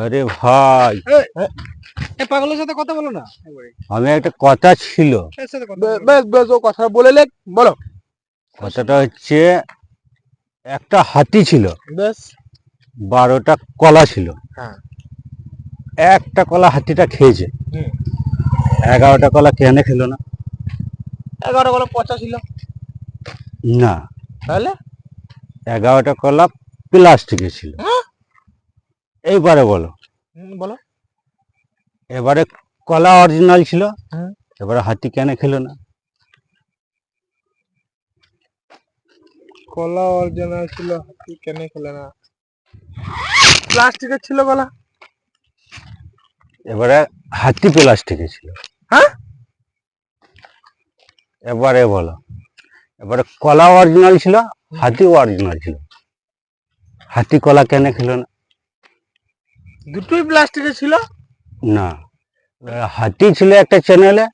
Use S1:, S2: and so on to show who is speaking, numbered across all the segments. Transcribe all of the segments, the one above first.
S1: আরে ভাই,
S2: পাগলের সাথে কথা বলো না।
S1: আমি একটা কথা ছিল।
S2: বেশ বেশ, ও কথা বলে লেখ, বলো।
S1: কথাটা হচ্ছে, একটা হাতি ছিল,
S2: বেশ।
S1: 12টা কলা ছিল।
S2: হ্যাঁ।
S1: একটা কলা হাতিটা খেয়েছে, 11টা কলা কেন খেলো না?
S2: 11 কলা পচা ছিল
S1: না,
S2: তাহলে
S1: 11টা কলা প্লাস্টিকের ছিল। এইবারে বলো।
S2: বলো।
S1: এবারে কলা অরিজিনাল ছিল,
S2: হ্যাঁ।
S1: এবারে হাতি কেন খেলো না?
S2: কলা অরিজিনাল ছিল, হাতি কেন খেলে না? প্লাস্টিকের ছিল কলা।
S1: এবারে হাতি প্লাস্টিকের ছিল।
S2: হ্যাঁ।
S1: এবারে বলো, এবারে কলা অরিজিনাল ছিল, হাতি অরিজিনাল ছিল, হাতি কলা কেন খেলো না?
S2: দুটোই প্লাস্টিকের ছিল।
S1: না, হাতি ছিল একটা চ্যানেলে,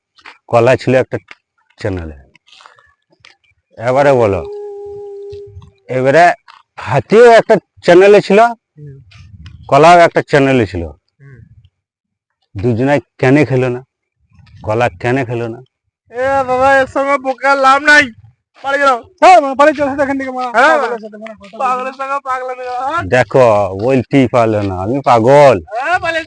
S1: কলা ছিল একটা চ্যানেলে। এবারে বলো, এবারে হাতিও একটা চ্যানেলে ছিল, কলাও একটা চ্যানেলে ছিল, দুজনে কেন খেলো না? কলা কেন খেলো না?
S2: এ বাবা, এর সঙ্গে বোকার লাভ নাই। পালিয়ে গেল। হ্যাঁ, পালিয়ে চলে এখান থেকে। পাগলের সঙ্গে পাগলামি।
S1: দেখো, বলতেই পারলো না আমি পাগল।
S2: পালিয়ে